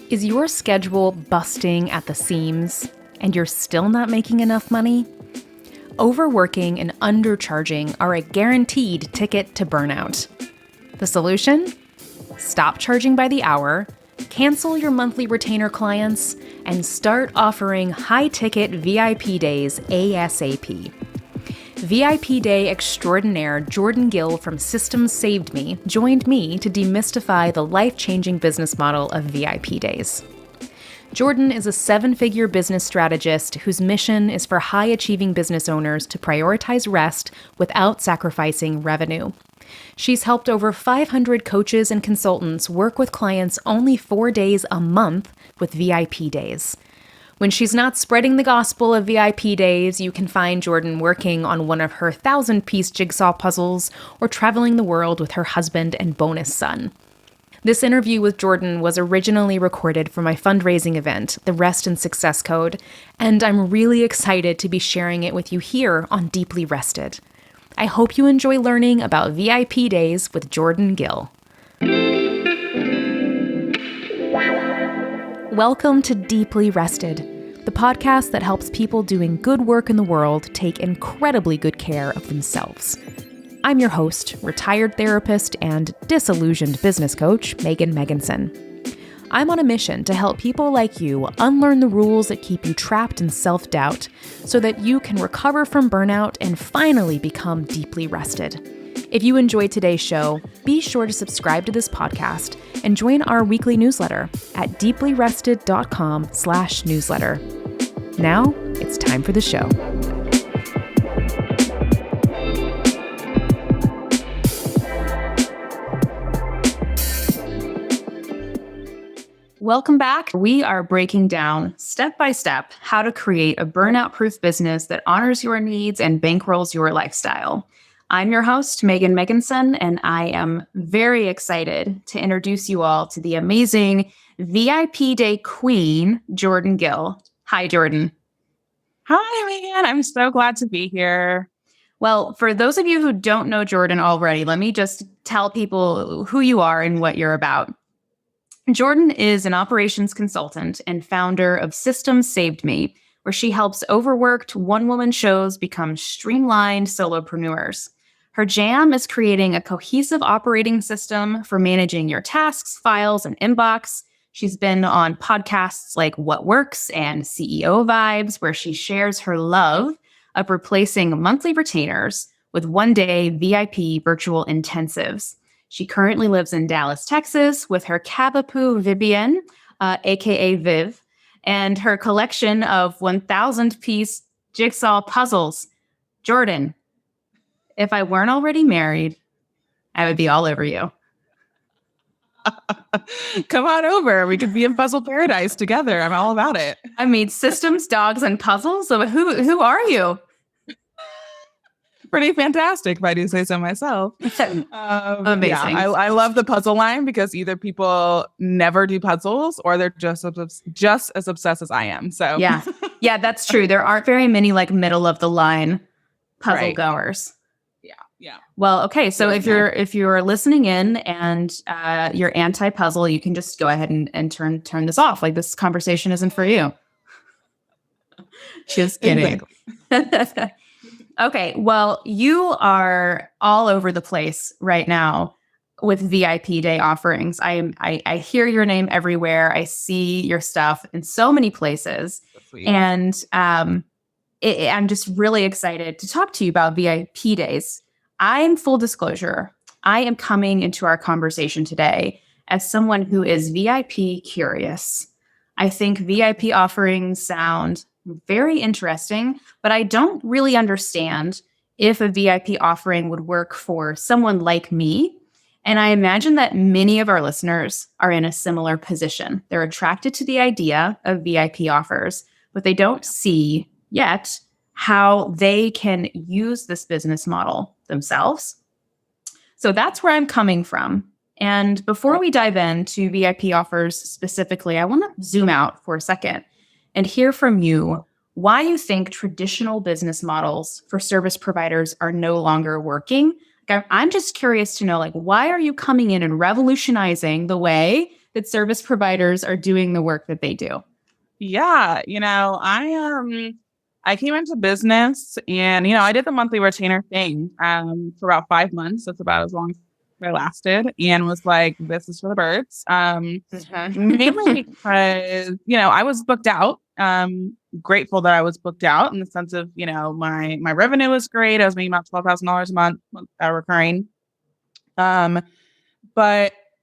Is your schedule busting at the seams and you're still not making enough money? Overworking and undercharging are a guaranteed ticket to burnout. The solution? Stop charging by the hour, cancel your monthly retainer clients, and start offering high-ticket VIP days ASAP. VIP Day Extraordinaire Jordan Gill from Systems Saved Me joined me to demystify the life-changing business model of VIP days. Jordan is a 7-figure business strategist whose mission is for high-achieving business owners to prioritize rest without sacrificing revenue. She's helped over 500 coaches and consultants work with clients only 4 days a month with VIP days. When she's not spreading the gospel of VIP days, you can find Jordan working on one of her 1,000-piece jigsaw puzzles or traveling the world with her husband and bonus son. This interview with Jordan was originally recorded for my fundraising event, the Rest and Success Code, and I'm really excited to be sharing it with you here on Deeply Rested. I hope you enjoy learning about VIP days with Jordan Gill. Welcome to Deeply Rested, the podcast that helps people doing good work in the world take incredibly good care of themselves. I'm your host, retired therapist and disillusioned business coach, Megan Megginson. I'm on a mission to help people like you unlearn the rules that keep you trapped in self-doubt so that you can recover from burnout and finally become deeply rested. If you enjoyed today's show, be sure to subscribe to this podcast and join our weekly newsletter at deeplyrested.com/newsletter. Now, it's time for the show. Welcome back. We are breaking down step by step how to create a burnout-proof business that honors your needs and bankrolls your lifestyle. I'm your host, Megan Megginson, and I am very excited to introduce you all to the amazing VIP Day Queen, Jordan Gill. Hi, Jordan. Hi, Megan. I'm so glad to be here. Well, for those of you who don't know Jordan already, let me just tell people who you are and what you're about. Jordan is an operations consultant and founder of Systems Saved Me, where she helps overworked one-woman shows become streamlined solopreneurs. Her jam is creating a cohesive operating system for managing your tasks, files, and inbox. She's been on podcasts like What Works and CEO Vibes, where she shares her love of replacing monthly retainers with one-day VIP virtual intensives. She currently lives in Dallas, Texas, with her Cavapoo Vivian, aka Viv, and her collection of 1,000-piece jigsaw puzzles. Jordan, if I weren't already married, I would be all over you. Come on over. We could be in puzzle paradise together. I'm all about it. I mean, systems, dogs, and puzzles. So who are you? Pretty fantastic, if I do say so myself. Amazing. Yeah, I love the puzzle line because either people never do puzzles or they're just as obsessed as I am. So yeah, that's true. There aren't very many like middle of the line puzzle goers. Yeah. Well, okay. So if you're listening in and you're anti-puzzle, you can just go ahead and turn this off. Like, this conversation isn't for you. Just kidding. Exactly. Okay. Well, you are all over the place right now with VIP Day offerings. I hear your name everywhere. I see your stuff in so many places. And I'm just really excited to talk to you about VIP Days. I'm full disclosure. I am coming into our conversation today as someone who is VIP curious. I think VIP offerings sound very interesting, but I don't really understand if a VIP offering would work for someone like me. And I imagine that many of our listeners are in a similar position. They're attracted to the idea of VIP offers, but they don't see yet how they can use this business model themselves. So that's where I'm coming from. And before we dive into VIP offers specifically, I want to zoom out for a second and hear from you why you think traditional business models for service providers are no longer working. I'm just curious to know, like, why are you coming in and revolutionizing the way that service providers are doing the work that they do? Yeah, I came into business and, I did the monthly retainer thing for about 5 months. That's about as long as I lasted, and was like, this is for the birds. Mainly because, I was booked out. Grateful that I was booked out in the sense of, my revenue was great. I was making about $12,000 a month recurring. But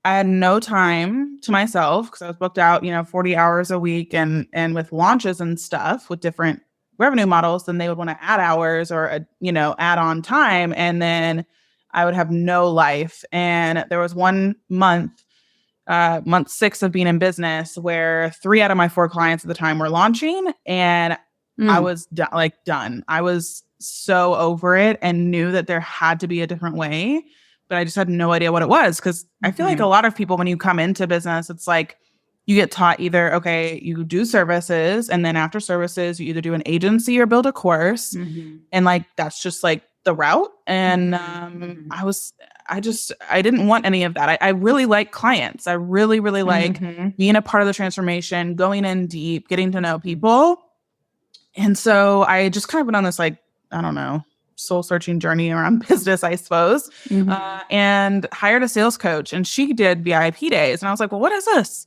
I had no time to myself because I was booked out, 40 hours a week, and with launches and stuff with different revenue models, then they would want to add hours or, add on time. And then I would have no life. And there was one month, month 6 of being in business, where 3 out of my 4 clients at the time were launching, and I was done. I was so over it and knew that there had to be a different way, but I just had no idea what it was. Cause I feel like a lot of people, when you come into business, it's like you get taught either, okay, you do services, and then after services, you either do an agency or build a course. And like, that's just like the route. And I didn't want any of that. I really like clients. I really, really like being a part of the transformation, going in deep, getting to know people. And so I just kind of went on this, like, I don't know, soul searching journey around business, I suppose, and hired a sales coach, and she did VIP days. And I was like, well, what is this?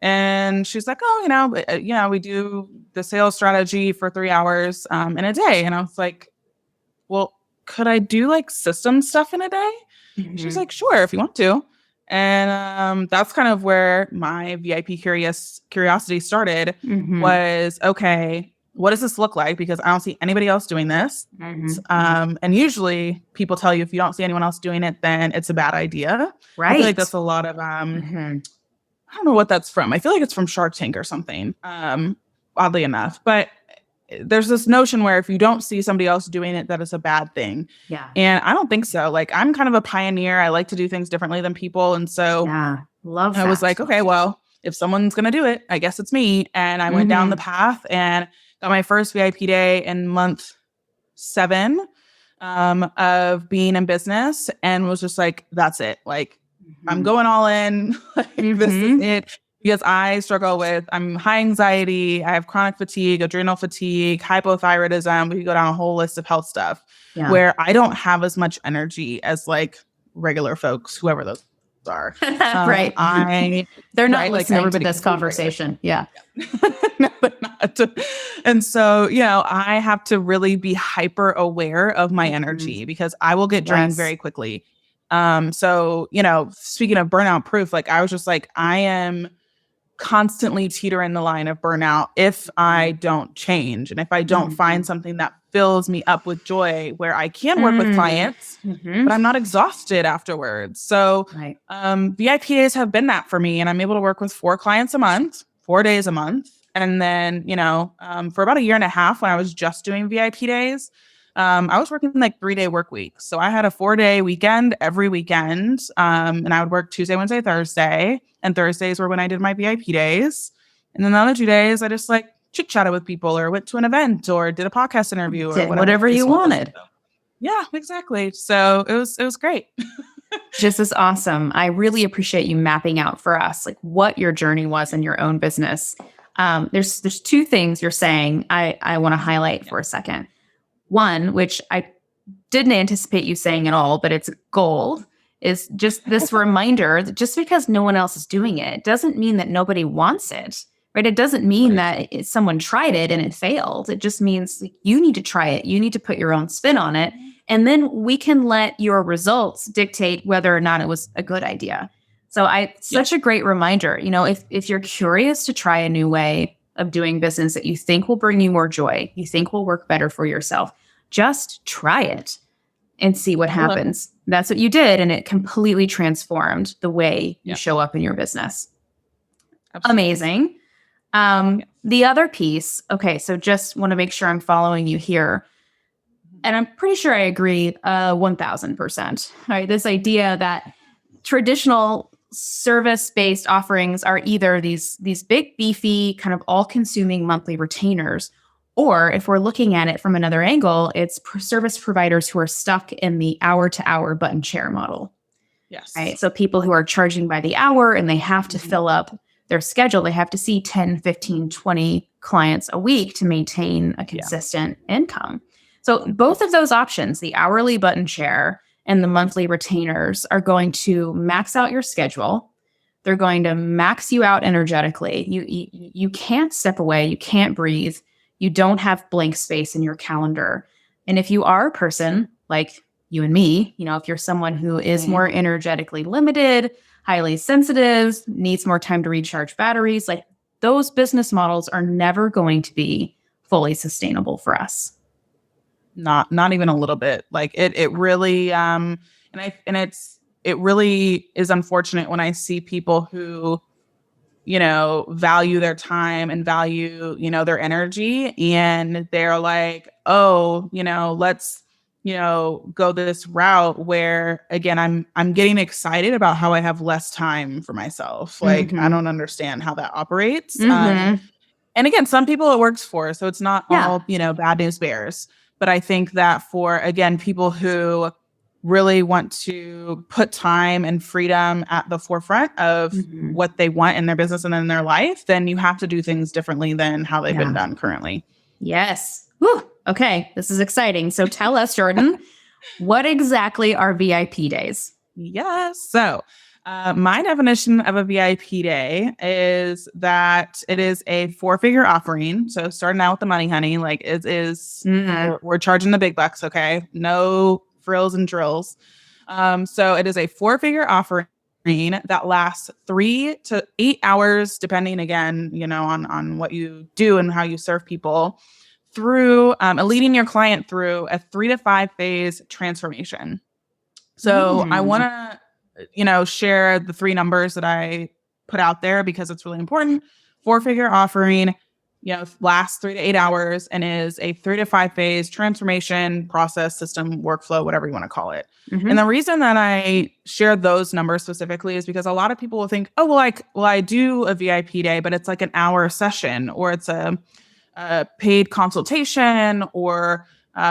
And she's like, oh, we do the sales strategy for 3 hours in a day. And I was like, well, could I do like system stuff in a day? She's like, sure, if you want to. And that's kind of where my VIP curiosity started, was, okay, what does this look like? Because I don't see anybody else doing this. And usually people tell you if you don't see anyone else doing it, then it's a bad idea. Right. I feel like that's a lot of, I don't know what that's from. I feel like it's from Shark Tank or something, oddly enough. But there's this notion where if you don't see somebody else doing it, that is a bad thing. Yeah. And I don't think so. Like, I'm kind of a pioneer. I like to do things differently than people. And so love that. I was like, okay, well, if someone's going to do it, I guess it's me. And I went down the path and got my first VIP day in month 7 of being in business, and was just like, that's it. Like, I'm going all in. Like, this is it. Because I struggle with, I'm high anxiety, I have chronic fatigue, adrenal fatigue, hypothyroidism. We could go down a whole list of health stuff where I don't have as much energy as like regular folks, whoever those are. Right. They're not listening to this conversation. Yeah. No, they're not. And so, I have to really be hyper aware of my energy, because I will get drained very quickly. So, speaking of burnout proof, like, I was just like, I am constantly teetering the line of burnout if I don't change, and if I don't find something that fills me up with joy, where I can work with clients, but I'm not exhausted afterwards. So VIP days have been that for me, and I'm able to work with 4 clients a month, 4 days a month. And then, for about a year and a half, when I was just doing VIP days, I was working like 3-day work weeks. So I had a 4-day weekend every weekend. And I would work Tuesday, Wednesday, Thursday. And Thursdays were when I did my VIP days. And then the other 2 days, I just like chit-chatted with people, or went to an event, or did a podcast interview, or whatever you wanted. Yeah, exactly. So it was great. Just as awesome. I really appreciate you mapping out for us like what your journey was in your own business. There's 2 things you're saying I want to highlight for a second. One, which I didn't anticipate you saying at all, but it's gold, is just this reminder that just because no one else is doing it doesn't mean that nobody wants it, right? It doesn't mean that someone tried it and it failed. It just means you need to try it. You need to put your own spin on it. And then we can let your results dictate whether or not it was a good idea. So such a great reminder, if you're curious to try a new way of doing business that you think will bring you more joy, you think will work better for yourself, just try it and see what happens. That's what you did. And it completely transformed the way you show up in your business. Absolutely. Amazing. The other piece, okay, so just want to make sure I'm following you here. And I'm pretty sure I agree 1000%, right? This idea that traditional service-based offerings are either these big, beefy, kind of all-consuming monthly retainers, or if we're looking at it from another angle, it's service providers who are stuck in the hour-to-hour button chair model. Yes. right? So people who are charging by the hour and they have to fill up their schedule, they have to see 10, 15, 20 clients a week to maintain a consistent income. So both of those options, the hourly button share and the monthly retainers, are going to max out your schedule. They're going to max you out energetically. You can't step away. You can't breathe. You don't have blank space in your calendar. And if you are a person like you and me, if you're someone who is more energetically limited, highly sensitive, needs more time to recharge batteries, like those business models are never going to be fully sustainable for us. Not even a little bit. Like it really it really is unfortunate when I see people who value their time and value their energy, and they're like, oh, let's go this route where, again, I'm getting excited about how I have less time for myself. Like, I don't understand how that operates. And again, some people it works for, so it's not all, bad news bears. But I think that for, again, people who really want to put time and freedom at the forefront of what they want in their business and in their life, then you have to do things differently than how they've been done currently. Yes. Whew. Okay. This is exciting. So tell us, Jordan, what exactly are VIP days? Yes. So my definition of a VIP day is that it is a 4-figure offering. So starting out with the money, honey, like it is, we're charging the big bucks. Okay. No frills and drills. So it is a 4-figure offering that lasts 3 to 8 hours, depending again, on what you do and how you serve people, through leading your client through a 3 to 5 phase transformation. So I want to share the 3 numbers that I put out there because it's really important. 4-figure offering, lasts 3 to 8 hours and is a 3 to 5 phase transformation process, system, workflow, whatever you want to call it. And the reason that I share those numbers specifically is because a lot of people will think, oh, well, I do a VIP day, but it's like an hour session, or it's a paid consultation, or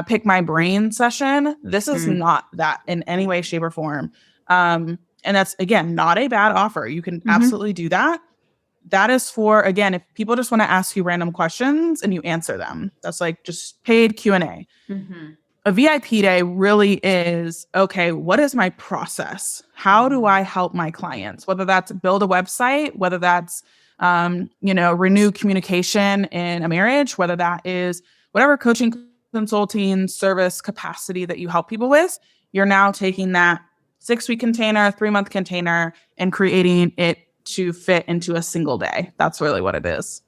pick my brain session. This is not that in any way, shape, or form. And that's, again, not a bad offer. You can absolutely do that. That is for, again, if people just want to ask you random questions and you answer them. That's like just paid Q&A. A VIP day really is, okay, what is my process? How do I help my clients? Whether that's build a website, whether that's, renew communication in a marriage, whether that is whatever coaching, consulting, service capacity that you help people with, you're now taking that 6-week container, 3-month container, and creating it to fit into a single day. That's really what it is.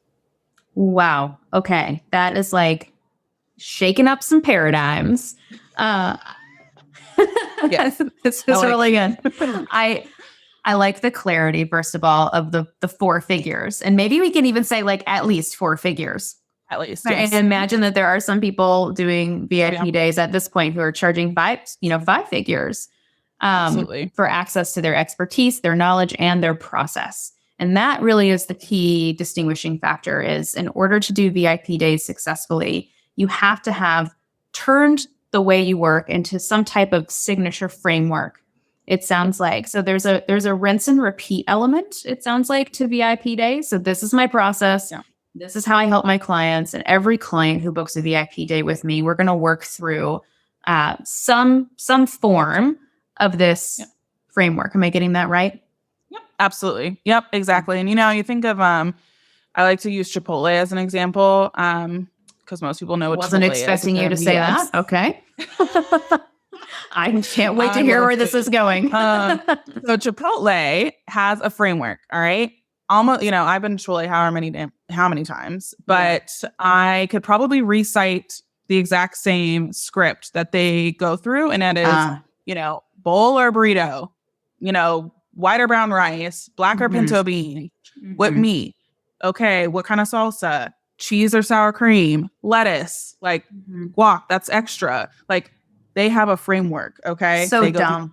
Wow. Okay. That is like shaking up some paradigms. Yes. This is really good. I like the clarity, first of all, of the 4 figures. And maybe we can even say like at least 4 figures. At least. Right? Yes. And imagine that there are some people doing VIP days at this point who are charging 5 figures for access to their expertise, their knowledge, and their process. And that really is the key distinguishing factor. Is in order to do VIP days successfully, you have to have turned the way you work into some type of signature framework. It sounds like. So there's a rinse and repeat element, it sounds like, to VIP day. So this is my process. Yeah. This is how I help my clients. And every client who books a VIP day with me, we're going to work through some form of this framework. Am I getting that right? Yep, absolutely. Yep, exactly. And you think of I like to use Chipotle as an example because most people know what Wasn't Chipotle expecting is. you to say that. Okay. I can't wait to hear where this is going. So Chipotle has a framework. All right. Almost, I've been to Chipotle how many times, but I could probably recite the exact same script that they go through. And that is, bowl or burrito, white or brown rice, black or pinto bean, what meat? Okay. What kind of salsa? Cheese or sour cream, lettuce, like guac, that's extra. Like, they have a framework. Okay. So dumb.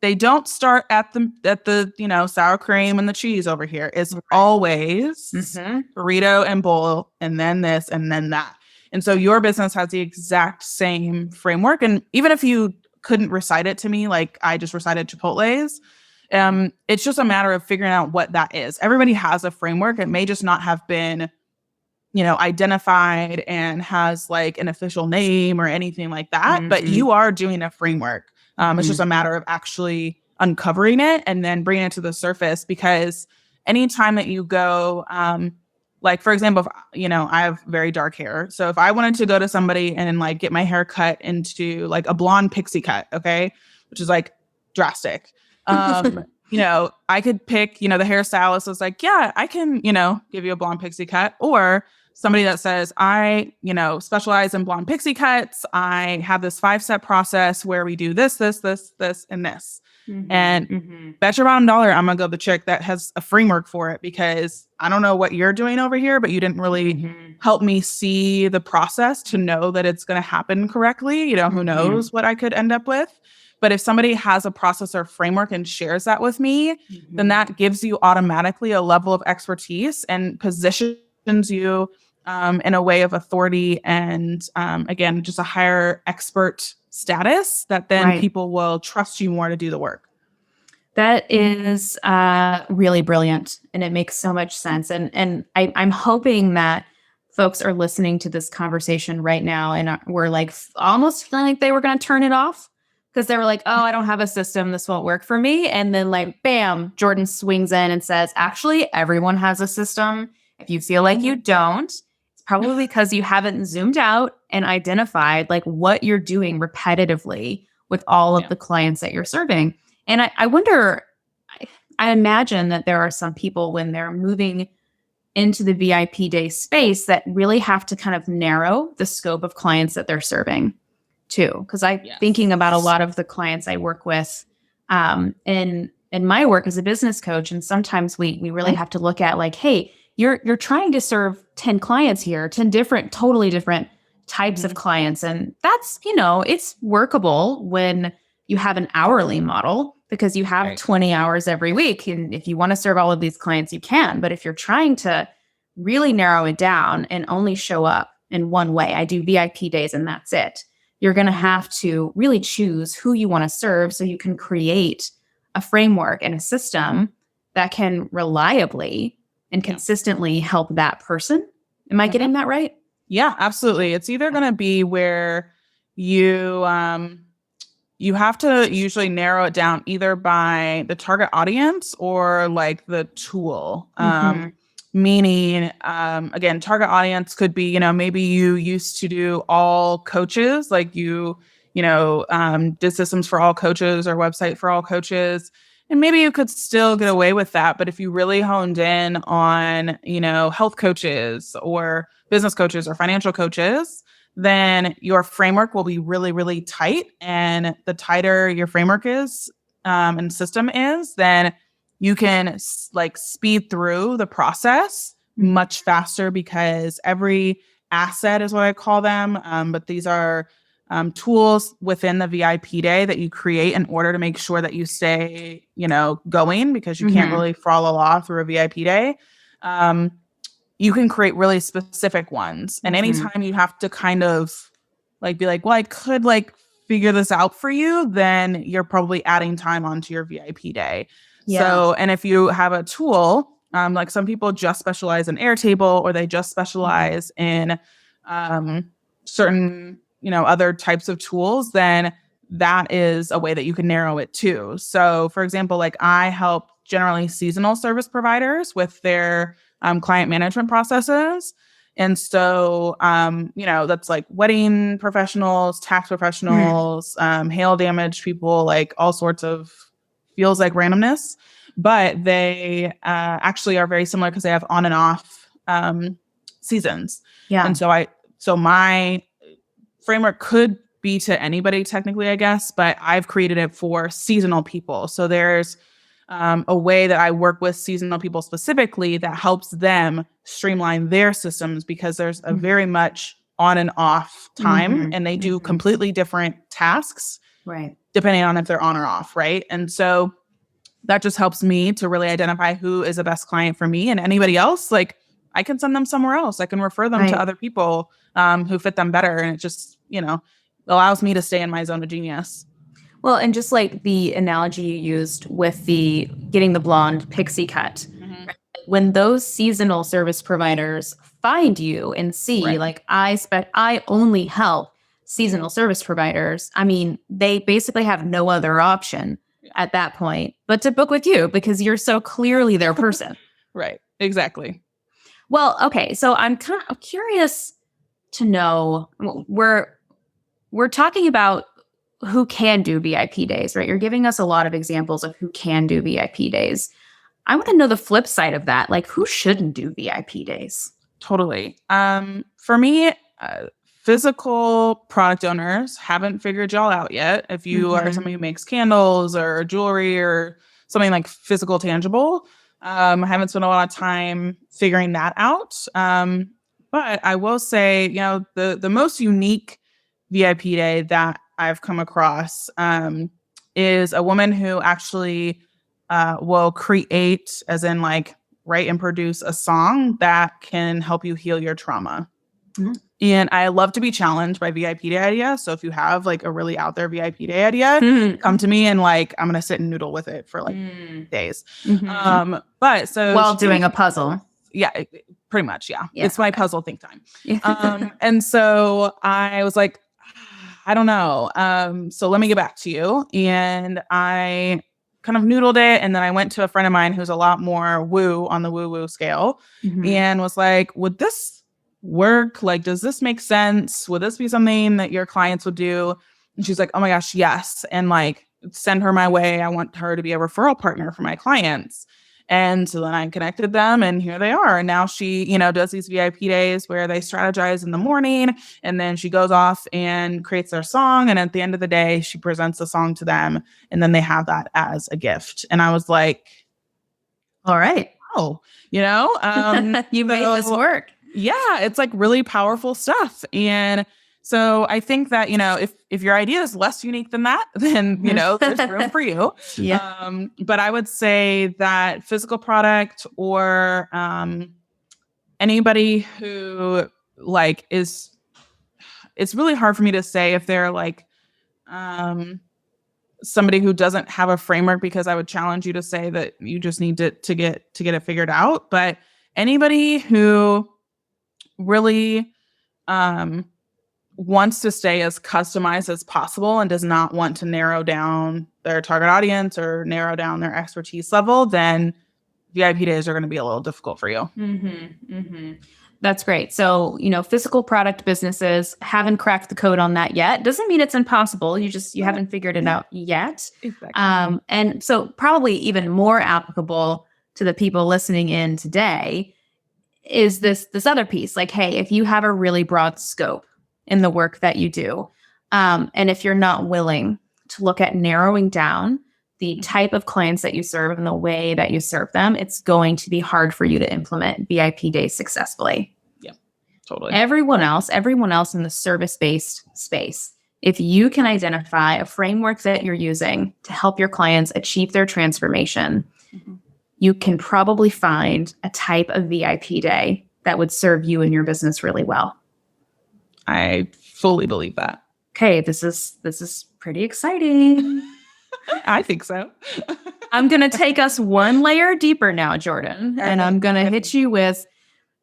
They don't start at the sour cream and the cheese over here. It's always burrito and bowl, and then this and then that. And so your business has the exact same framework. And even if you couldn't recite it to me like I just recited Chipotle's. It's just a matter of figuring out what that is. Everybody has a framework. It may just not have been, identified and has like an official name or anything like that, but you are doing a framework. It's just a matter of actually uncovering it and then bringing it to the surface, because anytime that you go, like, for example, I have very dark hair. So if I wanted to go to somebody and like get my hair cut into like a blonde pixie cut, okay, which is like drastic. I could pick, the hairstylist is like, yeah, I can, give you a blonde pixie cut, or somebody that says, I, specialize in blonde pixie cuts. I have this 5-step process where we do this, this, this, this, and this. And bet your bottom dollar, I'm going to go the chick that has a framework for it, because I don't know what you're doing over here, but you didn't really help me see the process to know that it's going to happen correctly. Who knows what I could end up with. But if somebody has a process or framework and shares that with me, then that gives you automatically a level of expertise and positions you in a way of authority and, again, just a higher expert status that then people will trust you more to do the work. That is really brilliant, and it makes so much sense. And I'm hoping that folks are listening to this conversation right now and we're like almost feeling like they were going to turn it off, because they were like, oh, I don't have a system. This won't work for me. And then like, bam, Jordan swings in and says, actually, everyone has a system. If you feel like you don't, it's probably because you haven't zoomed out and identified like what you're doing repetitively with all of the clients that you're serving. And I wonder, I imagine that there are some people when they're moving into the VIP day space that really have to kind of narrow the scope of clients that they're serving too. Because I'm thinking about a lot of the clients I work with in my work as a business coach. And sometimes we really have to look at like, hey, you're trying to serve 10 clients here, 10 totally different types of clients. And that's, it's workable when you have an hourly model, because you have 20 hours every week. And if you want to serve all of these clients, you can. But if you're trying to really narrow it down and only show up in one way, I do VIP days and that's it. You're going to have to really choose who you want to serve so you can create a framework and a system that can reliably and consistently help that person. Am I getting that right? Yeah, absolutely. It's either going to be where you have to usually narrow it down either by the target audience or like the tool. Meaning, again, target audience could be, maybe you used to do all coaches, like you did systems for all coaches or website for all coaches. And maybe you could still get away with that. But if you really honed in on, health coaches or business coaches or financial coaches, then your framework will be really, really tight. And the tighter your framework is and system is, then you can like speed through the process much faster, because every asset is what I call them. But these are tools within the VIP day that you create in order to make sure that you stay, going, because you can't really follow law through a VIP day. You can create really specific ones. And anytime you have to kind of like be like, well, I could like figure this out for you, then you're probably adding time onto your VIP day. Yeah. So, and if you have a tool, like some people just specialize in Airtable, or they just specialize in certain, other types of tools, then that is a way that you can narrow it too. So for example, like I help generally seasonal service providers with their client management processes. And so, that's like wedding professionals, tax professionals, hail damage people, like all sorts of feels like randomness, but they actually are very similar because they have on and off seasons. Yeah. And so my framework could be to anybody technically, I guess, but I've created it for seasonal people. So there's a way that I work with seasonal people specifically that helps them streamline their systems, because there's a very much on and off time and they do completely different tasks, right? Depending on if they're on or off, right? And so that just helps me to really identify who is the best client for me, and anybody else, like I can send them somewhere else. I can refer them to other people who fit them better. And it just, allows me to stay in my zone of genius. Well, and just like the analogy you used with the getting the blonde pixie cut, Mhm. right? When those seasonal service providers find you and see Right. like I only help seasonal service providers, I mean, they basically have no other option at that point but to book with you because you're so clearly their person. Right. Exactly. Well, okay, so I'm kind of curious to know we're talking about who can do VIP days, right? You're giving us a lot of examples of who can do VIP days. I want to know the flip side of that. Like, who shouldn't do VIP days? Totally. For me, physical product owners haven't figured y'all out yet. If you are Mhm. somebody who makes candles or jewelry or something like physical, tangible, I haven't spent a lot of time figuring that out. But I will say, the most unique VIP day that I've come across is a woman who actually will create, as in like write and produce a song that can help you heal your trauma. Mhm. And I love to be challenged by VIP day ideas. So if you have like a really out there VIP day idea, Mhm. come to me and like I'm gonna sit and noodle with it for like days. But so While doing a puzzle. yeah, pretty much, yeah. Yeah. It's my puzzle think time. And so I was like, I don't know. So let me get back to you. And I kind of noodled it. And then I went to a friend of mine who's a lot more woo on the woo scale Mhm. and was like, would this work? Like, does this make sense? Would this be something that your clients would do? And she's like, oh my gosh, yes. And like, send her my way. I want her to be a referral partner for my clients. And so then I connected them and here they are. And now she, does these VIP days where they strategize in the morning and then she goes off and creates their song. And at the end of the day, she presents the song to them and then they have that as a gift. And I was like, All right. oh, You made this work. yeah, it's like really powerful stuff. And so I think that, if your idea is less unique than that, then, there's room for you. Yeah. But I would say that physical product or anybody who like it's really hard for me to say if they're like somebody who doesn't have a framework because I would challenge you to say that you just need to get it figured out. But anybody who really wants to stay as customized as possible and does not want to narrow down their target audience or narrow down their expertise level, then VIP days are going to be a little difficult for you. Mm-hmm, mm-hmm. That's great. So, physical product businesses haven't cracked the code on that yet. Doesn't mean it's impossible. You haven't figured it out yet. Exactly. And so probably even more applicable to the people listening in today is this other piece. Like, hey, if you have a really broad scope in the work that you do, and if you're not willing to look at narrowing down the type of clients that you serve and the way that you serve them, it's going to be hard for you to implement VIP days successfully. Yeah, totally. Everyone else in the service-based space, if you can identify a framework that you're using to help your clients achieve their transformation, you can probably find a type of VIP day that would serve you and your business really well. I fully believe that. Okay, this is pretty exciting. I think so. I'm going to take us one layer deeper now, Jordan, and I'm going to hit you with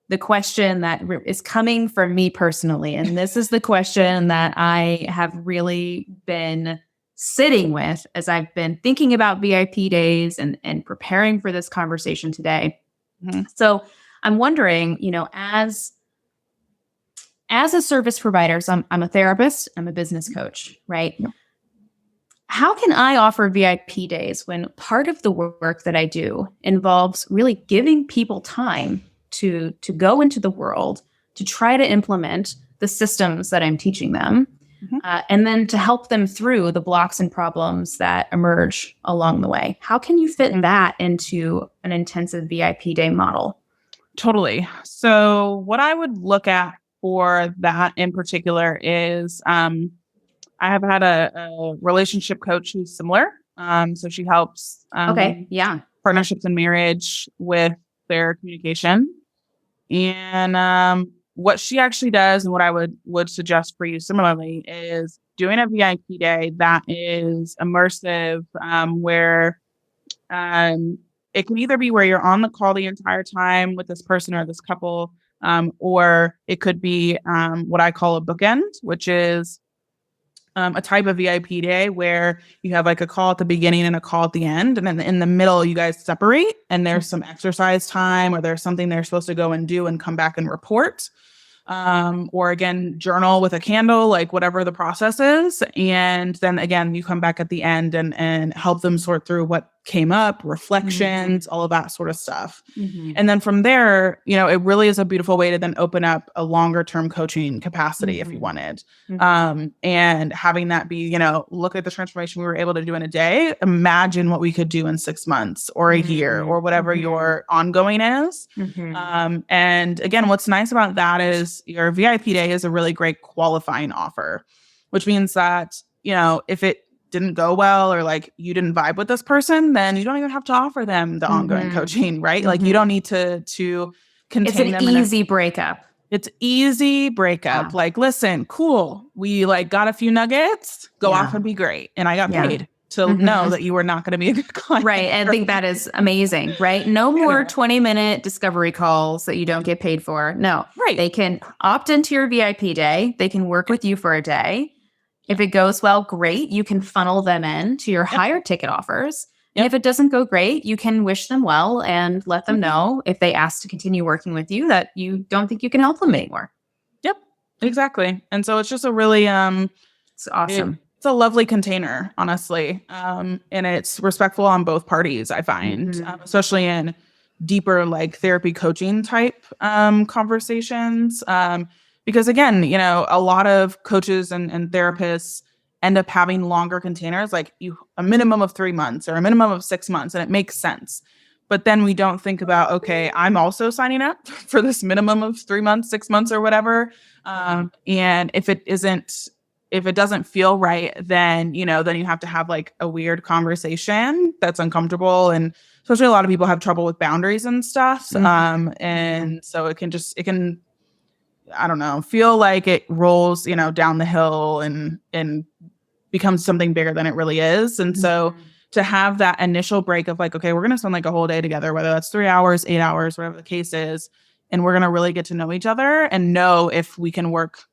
the question that is coming from me personally. And this is the question that I have really been sitting with as I've been thinking about VIP days and preparing for this conversation today. Mm-hmm. So I'm wondering, as a service provider, so I'm a therapist, I'm a business coach, right? Yep. How can I offer VIP days when part of the work that I do involves really giving people time to go into the world, to try to implement the systems that I'm teaching them, and then to help them through the blocks and problems that emerge along the way? How can you fit that into an intensive VIP day model? Totally. So what I would look at for that in particular is I have had a relationship coach who's similar. So she helps partnerships and marriage with their communication. And what she actually does and what I would suggest for you similarly is doing a VIP day that is immersive, where it can either be where you're on the call the entire time with this person or this couple, or it could be what I call a bookend, which is a type of VIP day where you have like a call at the beginning and a call at the end. And then in the middle, you guys separate and there's some exercise time or there's something they're supposed to go and do and come back and report. Or again, journal with a candle, like whatever the process is. And then again, you come back at the end and help them sort through what came up, reflections, all of that sort of stuff. And then from there, it really is a beautiful way to then open up a longer term coaching capacity if you wanted. And having that be, look at the transformation we were able to do in a day. Imagine what we could do in 6 months or a year or whatever your ongoing is. And again, what's nice about that is your VIP day is a really great qualifying offer, which means that, if it didn't go well or like you didn't vibe with this person, then you don't even have to offer them the ongoing coaching, right? Like you don't need to contain them. It's an easy breakup. It's easy breakup. Like, listen, cool. We like got a few nuggets, go off and be great. And I got paid to know that you were not going to be a good client. Right. And I think that is amazing, right? No more 20-minute discovery calls that you don't get paid for. No. Right. They can opt into your VIP day. They can work with you for a day. If it goes well, great. You can funnel them in to your higher ticket offers. And if it doesn't go great, you can wish them well and let them know if they ask to continue working with you that you don't think you can help them anymore. Yep, exactly. And so it's just a really, it's awesome. It's a lovely container, honestly. And it's respectful on both parties, I find, especially in deeper like therapy coaching type conversations. Because again, a lot of coaches and therapists end up having longer containers, like a minimum of 3 months or a minimum of 6 months, and it makes sense. But then we don't think about, okay, I'm also signing up for this minimum of 3 months, 6 months, or whatever. And if it doesn't feel right, then you have to have like a weird conversation that's uncomfortable, and especially a lot of people have trouble with boundaries and stuff. And so it can. I don't know, feel like it rolls, down the hill and becomes something bigger than it really is. And so to have that initial break of like, okay, we're going to spend like a whole day together, whether that's 3 hours, 8 hours, whatever the case is. And we're going to really get to know each other and know if we can work,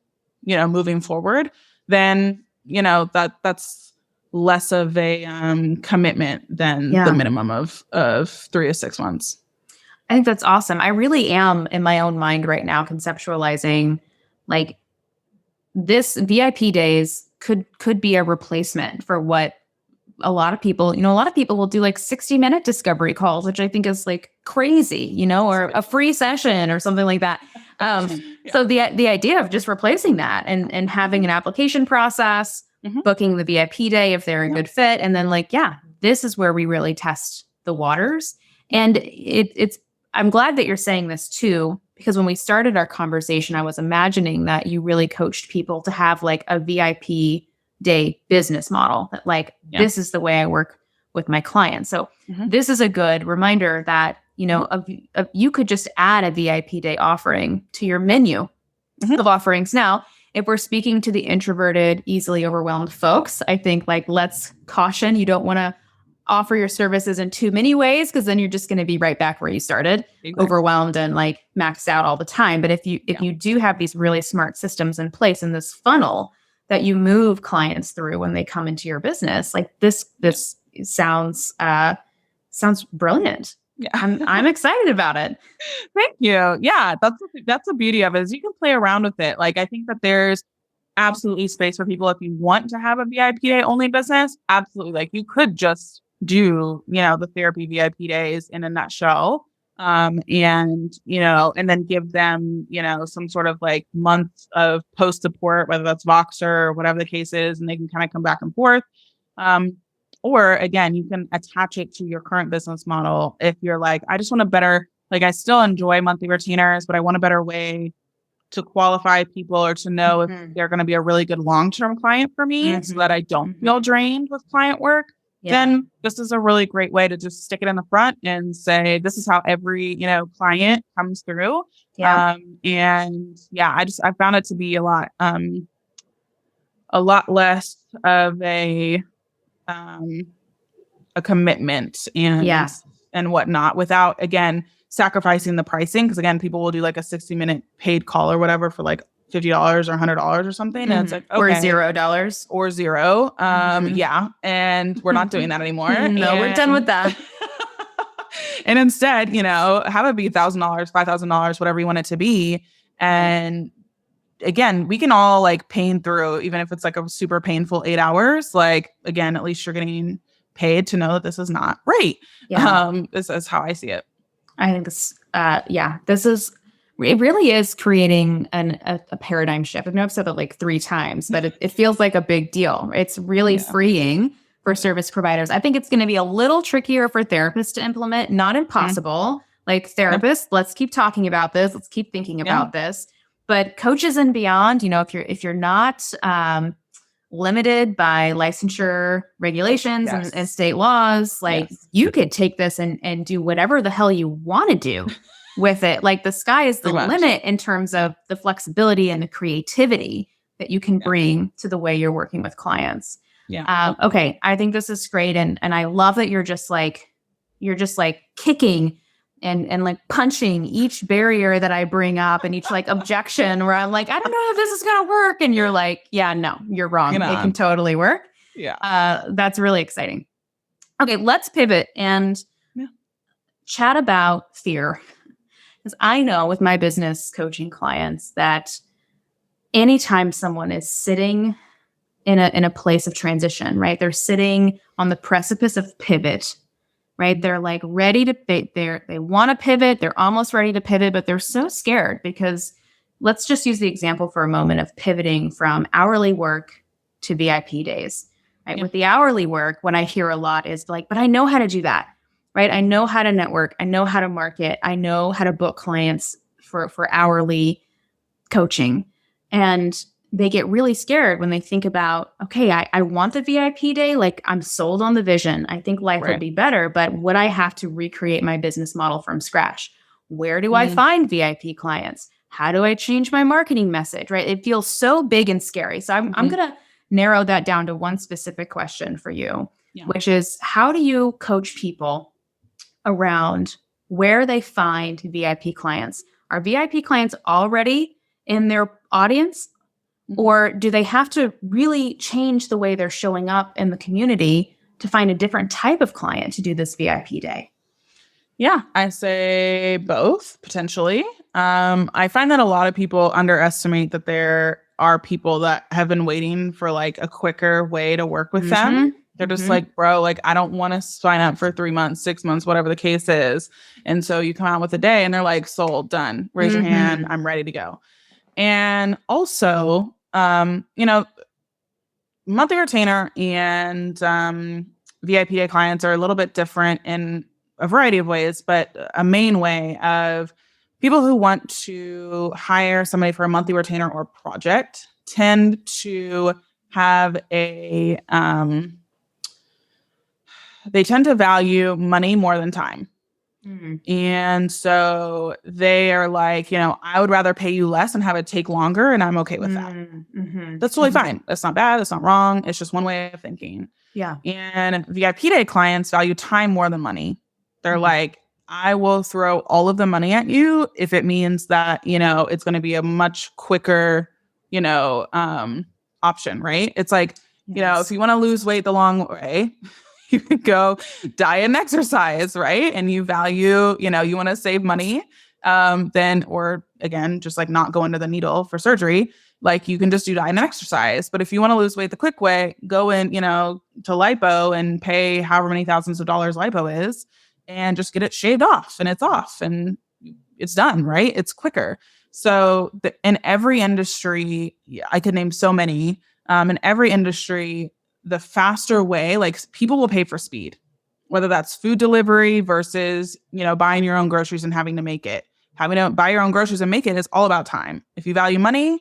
moving forward, then, that's less of a commitment than the minimum of 3 to 6 months. I think that's awesome. I really am in my own mind right now conceptualizing like this VIP days could be a replacement for what a lot of people will do like 60-minute discovery calls, which I think is like crazy, or a free session or something like that. So the idea of just replacing that and having an application process, booking the VIP day if they're a good fit, and then like, this is where we really test the waters. And I'm glad that you're saying this too, because when we started our conversation, I was imagining that you really coached people to have like a VIP day business model that like, this is the way I work with my clients. So this is a good reminder that, you could just add a VIP day offering to your menu of offerings. Now, if we're speaking to the introverted, easily overwhelmed folks, I think like, let's caution, you don't want to offer your services in too many ways, because then you're just going to be right back where you started, overwhelmed and like maxed out all the time. But if you do have these really smart systems in place in this funnel that you move clients through when they come into your business, like this sounds brilliant. Yeah. I'm excited about it. Thank you. Yeah, that's the beauty of it, is you can play around with it. Like, I think that there's absolutely space for people if you want to have a VIP day only business. Absolutely. Like, you could just do, the therapy VIP days in a nutshell. And then give them, some sort of like month of post support, whether that's Voxer or whatever the case is, and they can kind of come back and forth. Or again, you can attach it to your current business model. If you're like, I just want a better, like, I still enjoy monthly retainers, but I want a better way to qualify people or to know if they're going to be a really good long-term client for me so that I don't feel drained with client work. Then this is a really great way to just stick it in the front and say, this is how every, client comes through. I found it to be a lot a lot less of a commitment Yeah. and whatnot without, again, sacrificing the pricing. Because again, people will do like a 60-minute paid call or whatever for like $50 or $100 or something. And it's like, Or okay. $0. Or zero. Yeah. And we're not doing that anymore. No, we're done with that. And instead, have it be $1,000, $5,000, whatever you want it to be. And again, we can all like pain through, even if it's like a super painful 8 hours, like, again, at least you're getting paid to know that this is not right. Yeah. This is how I see it. I think it's, it really is creating a paradigm shift. I know I've said that like 3 times, but it feels like a big deal. It's really freeing for service providers. I think it's going to be a little trickier for therapists to implement, not impossible. Like therapists, let's keep talking about this. Let's keep thinking about this. But coaches and beyond, if you're not limited by licensure regulations and state laws, like you could take this and do whatever the hell you want to do with it. Like the sky is the limit in terms of the flexibility and the creativity that you can bring to the way you're working with clients. Okay. I think this is great. And I love that you're just like kicking and like punching each barrier that I bring up and each like objection where I'm like, I don't know if this is going to work. And you're like, yeah, no, you're wrong. It can totally work. That's really exciting. Okay. Let's pivot and chat about fear. Because I know with my business coaching clients that anytime someone is sitting in a place of transition, right? They're sitting on the precipice of pivot, right? They're like ready to, they want to pivot. They're almost ready to pivot, but they're so scared because let's just use the example for a moment of pivoting from hourly work to VIP days, right? With the hourly work, what I hear a lot is like, but I know how to do that, right? I know how to network. I know how to market. I know how to book clients for hourly coaching. And they get really scared when they think about, okay, I want the VIP day. Like I'm sold on the vision. I think life would be better, but would I have to recreate my business model from scratch? Where do I find VIP clients? How do I change my marketing message, right? It feels so big and scary. So I'm going to narrow that down to one specific question for you, which is how do you coach people around where they find VIP clients? Are VIP clients already in their audience? Or do they have to really change the way they're showing up in the community to find a different type of client to do this VIP day? Yeah, I say both, potentially. I find that a lot of people underestimate that there are people that have been waiting for like a quicker way to work with them. They're just like, bro, like, I don't want to sign up for 3 months, 6 months, whatever the case is. And so you come out with a day and they're like, sold, done. Raise your hand. I'm ready to go. And also, monthly retainer and VIP day clients are a little bit different in a variety of ways, but a main way of people who want to hire somebody for a monthly retainer or project tend to have they tend to value money more than time. And so they are like, I would rather pay you less and have it take longer. And I'm okay with that. That's totally fine. That's not bad. That's not wrong. It's just one way of thinking. Yeah. And VIP day clients value time more than money. They're like, I will throw all of the money at you if it means that, it's going to be a much quicker, option, right? It's like, if you want to lose weight the long way, you can go diet and exercise, right? And you value, you want to save money, or again, just like not go into the needle for surgery, like you can just do diet and exercise. But if you want to lose weight the quick way, go in, to lipo and pay however many thousands of dollars lipo is and just get it shaved off and it's off and it's done, right? It's quicker. So in every industry, I could name so many, in every industry, the faster way, like people will pay for speed, whether that's food delivery versus, buying your own groceries and having to make it. Having to buy your own groceries and make it is all about time. If you value money,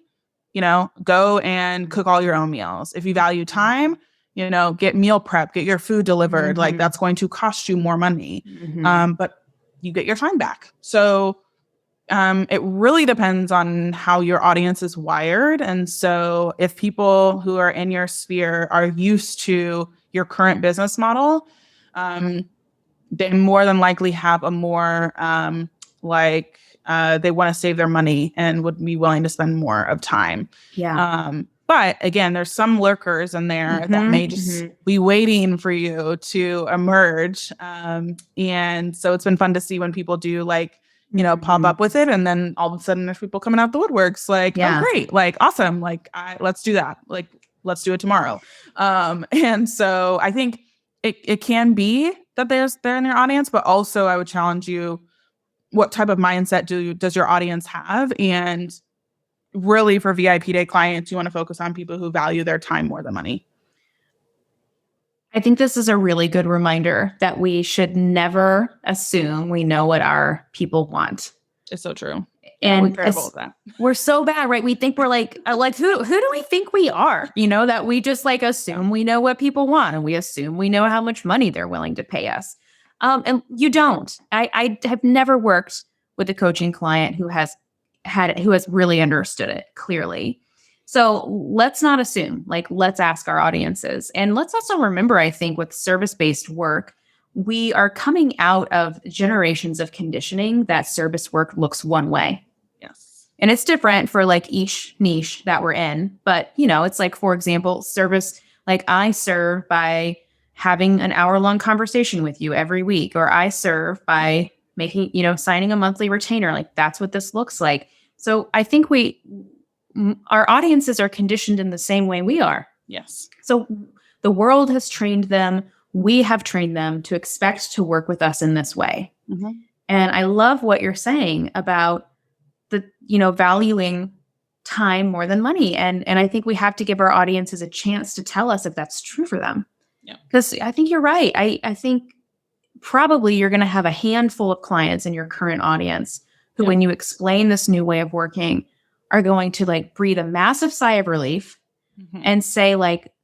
go and cook all your own meals. If you value time, get meal prep, get your food delivered. Like that's going to cost you more money. But you get your time back. So It really depends on how your audience is wired. And so if people who are in your sphere are used to your current business model, they more than likely have a more they want to save their money and would be willing to spend more of time. Yeah. But again, there's some lurkers in there that may just be waiting for you to emerge. And so it's been fun to see when people do pop up with it. And then all of a sudden there's people coming out the woodworks like, oh, great, like, awesome. Like, let's do that. Like, let's do it tomorrow. And so I think it can be that they're in your audience, but also I would challenge you, what type of mindset does your audience have? And really for VIP day clients, you want to focus on people who value their time more than money. I think this is a really good reminder that we should never assume we know what our people want. It's so true. And we're terrible at that. We're so bad, right? We think we're like who do we think we are? That we just assume we know what people want, and we assume we know how much money they're willing to pay us. And you don't. I have never worked with a coaching client who has really understood it clearly. So let's not assume, let's ask our audiences. And let's also remember, I think with service-based work, we are coming out of generations of conditioning that service work looks one way. Yes. And it's different for each niche that we're in. But, it's for example, service, I serve by having an hour-long conversation with you every week, or I serve by making, signing a monthly retainer. That's what this looks like. So I think our audiences are conditioned in the same way we are. Yes. So the world has trained them. We have trained them to expect to work with us in this way. Mm-hmm. And I love what you're saying about valuing time more than money. And I think we have to give our audiences a chance to tell us if that's true for them. Yeah. Because I think you're right. I think probably you're going to have a handful of clients in your current audience who, when you explain this new way of working, are going to breathe a massive sigh of relief and say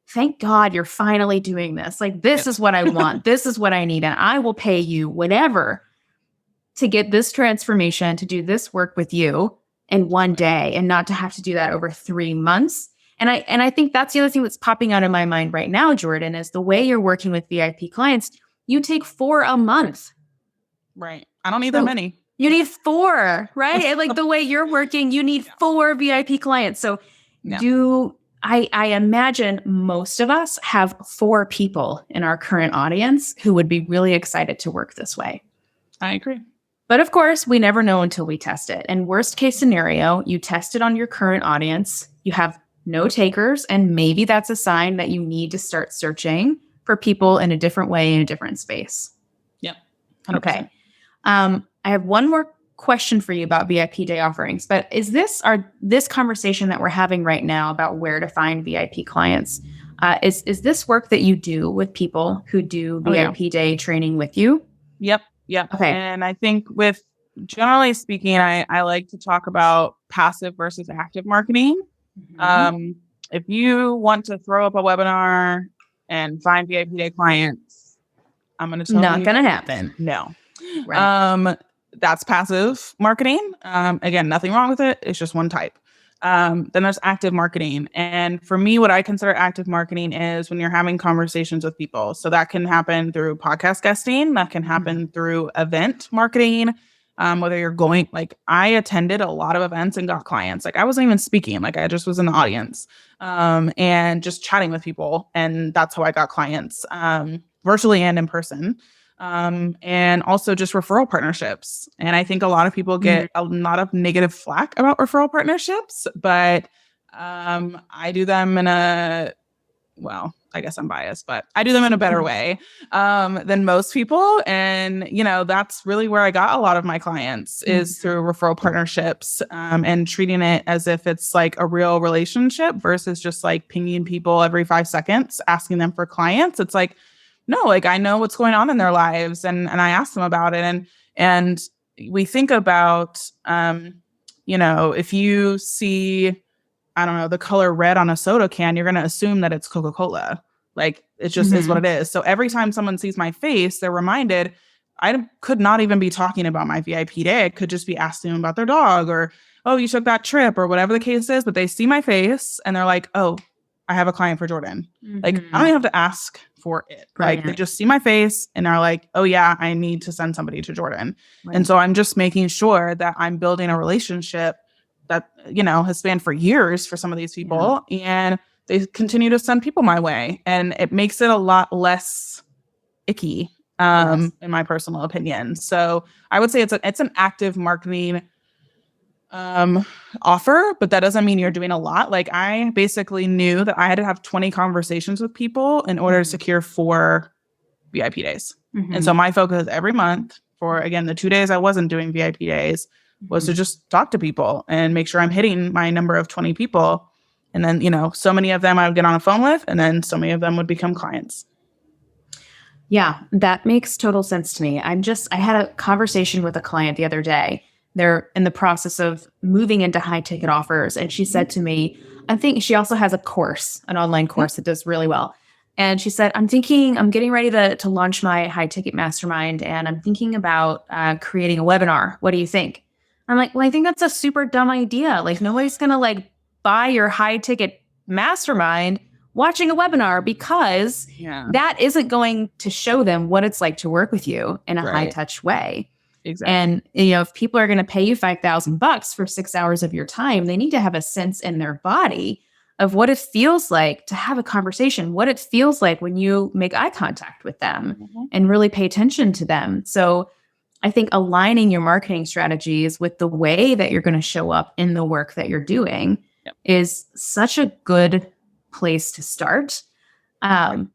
thank God you're finally doing this. This is what I want. This is what I need. And I will pay you whatever to get this transformation, to do this work with you in one day, and not to have to do that over 3 months. And I think that's the other thing that's popping out of my mind right now, Jordan, is the way you're working with VIP clients. You take 4 a month. Right. I don't need that many. You need 4, right? And the way you're working, you need 4 VIP clients. So I imagine most of us have 4 people in our current audience who would be really excited to work this way. I agree. But of course, we never know until we test it. And worst case scenario, you test it on your current audience, you have no takers, and maybe that's a sign that you need to start searching for people in a different way, in a different space. Yep. 100%. Okay. I have one more question for you about VIP day offerings, but is this conversation that we're having right now about where to find VIP clients? Is this work that you do with people who do VIP day training with you? Yep. Okay. And I think generally speaking, I like to talk about passive versus active marketing. Mm-hmm. If you want to throw up a webinar and find VIP day clients, I'm going to tell you. Not going to happen. No. Right. That's passive marketing. Again, nothing wrong with it. It's just one type. Then there's active marketing. And for me, what I consider active marketing is when you're having conversations with people. So that can happen through podcast guesting. That can happen through event marketing. Whether you're going, I attended a lot of events and got clients. I wasn't even speaking. I just was in the audience and just chatting with people. And that's how I got clients virtually and in person. And also just referral partnerships. And I think a lot of people get a lot of negative flack about referral partnerships, but I do them I guess I'm biased, but I do them in a better way than most people. And, that's really where I got a lot of my clients is through referral partnerships and treating it as if it's a real relationship versus just pinging people every 5 seconds, asking them for clients. It's no, I know what's going on in their lives and I ask them about it. And we think about, if you see, I don't know, the color red on a soda can, you're going to assume that it's Coca-Cola. It just is what it is. So every time someone sees my face, they're reminded, I could not even be talking about my VIP day. I could just be asking them about their dog or, oh, you took that trip or whatever the case is. But they see my face and they're like, oh, I have a client for Jordan. Like, I don't even have to ask for it. Like, they just see my face and are like, oh, yeah, I need to send somebody to Jordan. And so I'm just making sure that I'm building a relationship that, has spanned for years for some of these people. And they continue to send people my way. And it makes it a lot less icky, in my personal opinion. So I would say it's an active marketing offer, but that doesn't mean you're doing a lot. Like, I basically knew that I had to have 20 conversations with people in order to secure 4 VIP days. And so my focus every month for, again, the 2 days I wasn't doing VIP days was to just talk to people and make sure I'm hitting my number of 20 people. And then, so many of them I would get on a phone with, and then so many of them would become clients. Yeah, that makes total sense to me. I had a conversation with a client the other day. They're in the process of moving into high ticket offers. And she said to me, I think she also has an online course that does really well. And she said, I'm getting ready to launch my high ticket mastermind. And I'm thinking about creating a webinar. What do you think? I'm like, well, I think that's a super dumb idea. Like, nobody's going to buy your high ticket mastermind watching a webinar, because that isn't going to show them what it's like to work with you in a high touch way. Exactly. And, if people are going to pay you $5,000 for 6 hours of your time, they need to have a sense in their body of what it feels like to have a conversation, what it feels like when you make eye contact with them and really pay attention to them. So I think aligning your marketing strategies with the way that you're going to show up in the work that you're doing is such a good place to start. And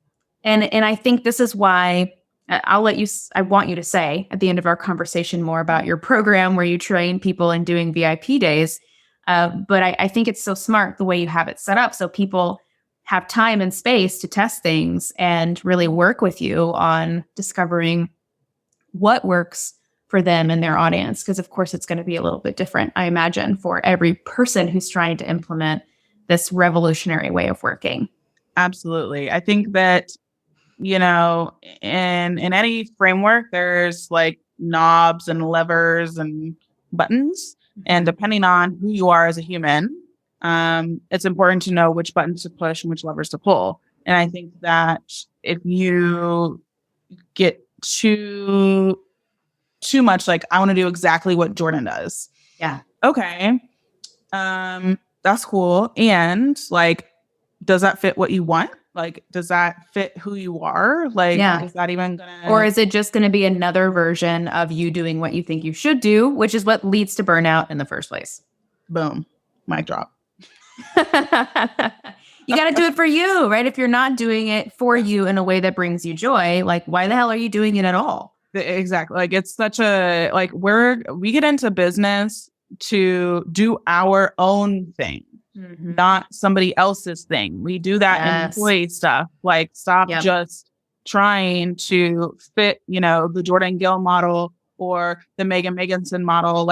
I think this is why I want you to say at the end of our conversation more about your program where you train people in doing VIP days. But I think it's so smart the way you have it set up, so people have time and space to test things and really work with you on discovering what works for them and their audience. Because of course it's going to be a little bit different, I imagine, for every person who's trying to implement this revolutionary way of working. Absolutely. I think that, in any framework, there's knobs and levers and buttons. And depending on who you are as a human, it's important to know which buttons to push and which levers to pull. And I think that if you get too much, I want to do exactly what Jordan does. Yeah. Okay. That's cool. And does that fit what you want? Does that fit who you are? Is that even gonna... Or is it just going to be another version of you doing what you think you should do, which is what leads to burnout in the first place? Boom. Mic drop. You got to do it for you, right? If you're not doing it for you in a way that brings you joy, why the hell are you doing it at all? Exactly. It's such a, we get into business to do our own thing. Not somebody else's thing. We do that in employee stuff. Stop just trying to fit, the Jordan Gill model or the Megan Meganson model.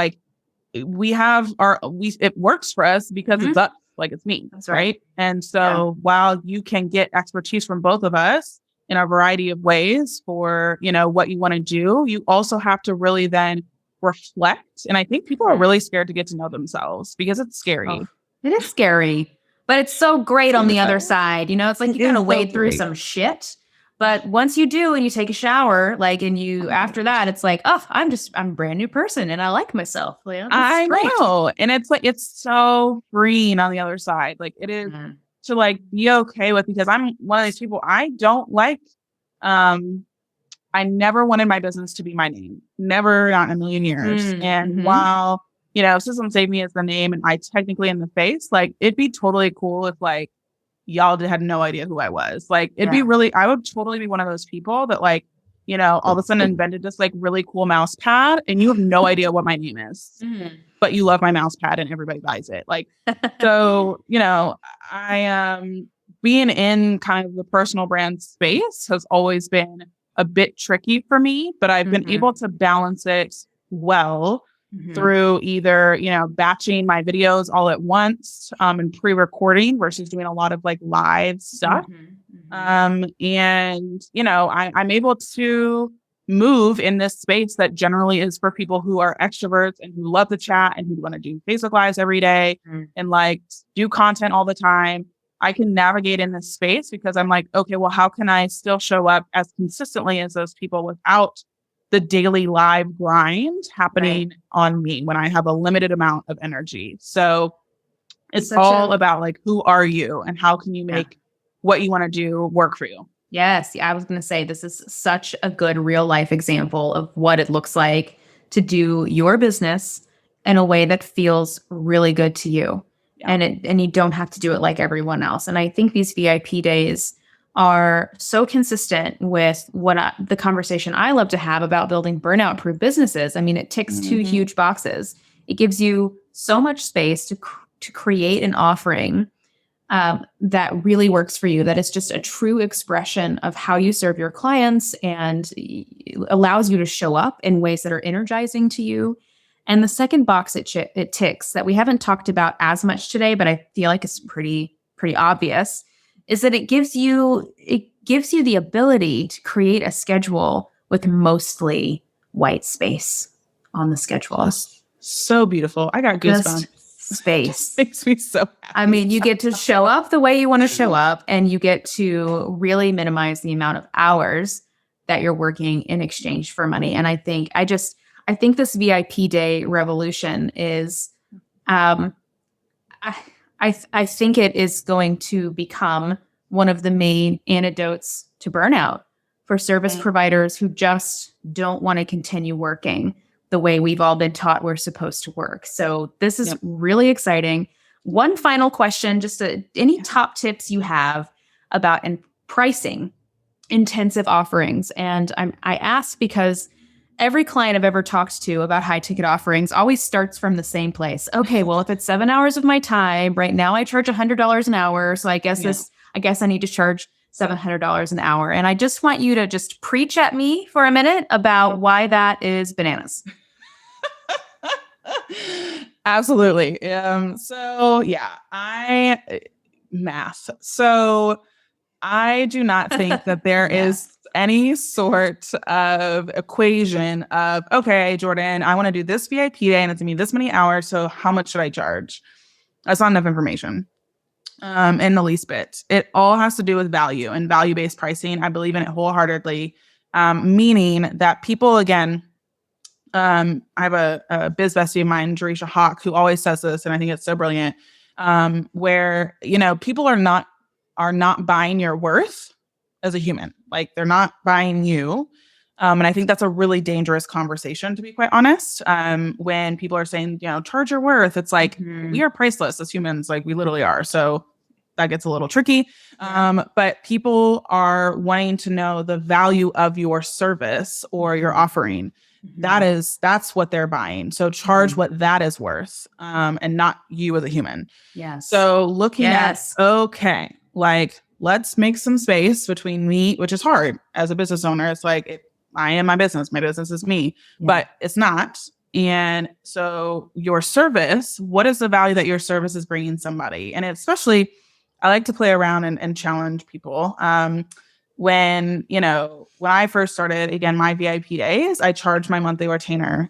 It works for us because it's us. It's me. That's right. And so while you can get expertise from both of us in a variety of ways for, what you want to do, you also have to really then reflect. And I think people are really scared to get to know themselves because it's scary. Oh. It is scary, but it's so great on the other side. You gotta wade through some shit. But once you do and you take a shower, and you, after that, it's I'm a brand new person and I like myself. I know. And it's so freeing on the other side. It is to be okay with, because I'm one of these people, I don't I never wanted my business to be my name. Never, not in a million years. And while System Save Me is the name and I technically in the face, it'd be totally cool if y'all had no idea who I was. It'd be really, I would totally be one of those people that all of a sudden invented this really cool mouse pad and you have no idea what my name is, but you love my mouse pad and everybody buys it. So, I being in kind of the personal brand space has always been a bit tricky for me, but I've been able to balance it well through either, batching my videos all at once and pre-recording versus doing a lot of live stuff. And, I'm able to move in this space that generally is for people who are extroverts and who love to chat and who want to do Facebook Lives every day and like do content all the time. I can navigate in this space because I'm like, okay, well, how can I still show up as consistently as those people without the daily live grind happening on me when I have a limited amount of energy? So it's all about like, who are you and how can you make what you want to do work for you? Yes. I was going to say, this is such a good real life example of what it looks like to do your business in a way that feels really good to you. Yeah. And you don't have to do it like everyone else. And I think these VIP days are so consistent with the conversation I love to have about building burnout proof businesses. I mean, it ticks two huge boxes. It gives you so much space to create an offering that really works for you, that is just a true expression of how you serve your clients and allows you to show up in ways that are energizing to you. And the second box it ticks that we haven't talked about as much today, but I feel like it's pretty obvious, is that it gives you the ability to create a schedule with mostly white space on the schedule. So beautiful. I got goosebumps. Space. Makes me so happy. I mean, you get to show up the way you want to show up, and you get to really minimize the amount of hours that you're working in exchange for money. And I think this VIP day revolution is, I think it is going to become one of the main antidotes to burnout for service providers who just don't want to continue working the way we've all been taught we're supposed to work. So this is really exciting. One final question, just any top tips you have about pricing intensive offerings. And I ask because every client I've ever talked to about high ticket offerings always starts from the same place. Okay, well, if it's 7 hours of my time, right now I charge $100 an hour. So I guess I need to charge $700 an hour. And I just want you to just preach at me for a minute about why that is bananas. Absolutely. Math. So I do not think that there is any sort of equation of, okay, Jordan, I want to do this VIP day and it's gonna be this many hours. So how much should I charge? That's not enough information. In the least bit. It all has to do with value and value-based pricing. I believe in it wholeheartedly, meaning that people, again, I have a biz bestie of mine, Jerisha Hawk, who always says this, and I think it's so brilliant, where, people are not buying your worth as a human. Like, they're not buying you. And I think that's a really dangerous conversation, to be quite honest. When people are saying, charge your worth, it's like, we are priceless as humans. Like, we literally are. So that gets a little tricky. But people are wanting to know the value of your service or your offering. That's what they're buying. So charge what that is worth, and not you as a human. Yes. So looking at, okay, like, let's make some space between me, which is hard as a business owner. It's like, I am my business is me, but it's not. And so your service, what is the value that your service is bringing somebody? And especially, I like to play around and challenge people. When I first started, again, my VIP days, I charged my monthly retainer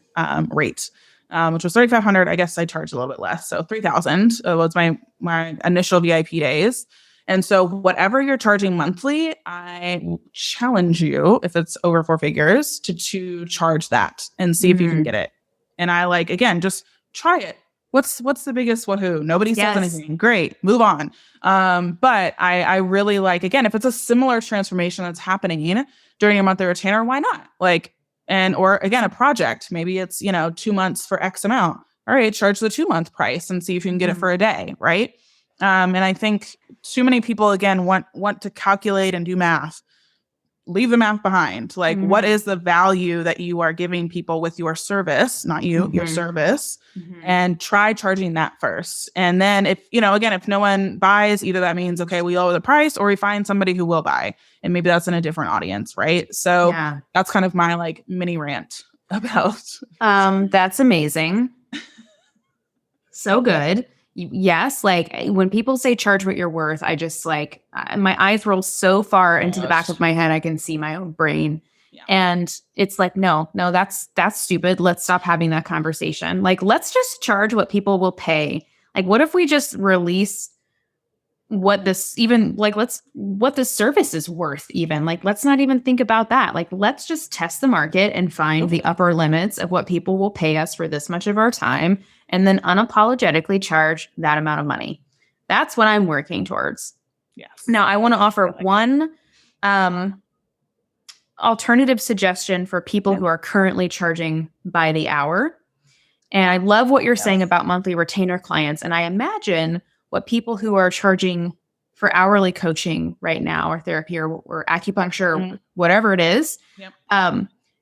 rate, which was $3,500. I guess I charged a little bit less. So $3,000 was my initial VIP days. And so whatever you're charging monthly, I challenge you, if it's over 4 figures, to charge that and see if you can get it. And I again, just try it. What's the biggest wahoo? Nobody says anything. Great. Move on. But I really again, if it's a similar transformation that's happening during your monthly retainer, why not? Or again, a project, maybe it's, 2 months for X amount. All right, charge the 2-month price and see if you can get it for a day. Right. And I think too many people, again, want to calculate and do math. Leave the math behind. What is the value that you are giving people with your service, not you, your service, and try charging that first. And then if no one buys, either that means, okay, we lower the price, or we find somebody who will buy, and maybe that's in a different audience. Right. So that's kind of my mini rant about. That's amazing. So good. Yes. When people say charge what you're worth, I just my eyes roll so far into the back of my head. I can see my own brain And it's like, no, that's stupid. Let's stop having that conversation. Like, let's just charge what people will pay. Like, what if we just release what this service is worth even? Like, let's not even think about that. Like, let's just test the market and find the upper limits of what people will pay us for this much of our time, and then unapologetically charge that amount of money. That's what I'm working towards. Yes. Now, I want to offer one alternative suggestion for people who are currently charging by the hour. And I love what you're saying about monthly retainer clients. And I imagine what people who are charging for hourly coaching right now, or therapy, or acupuncture, or whatever it is,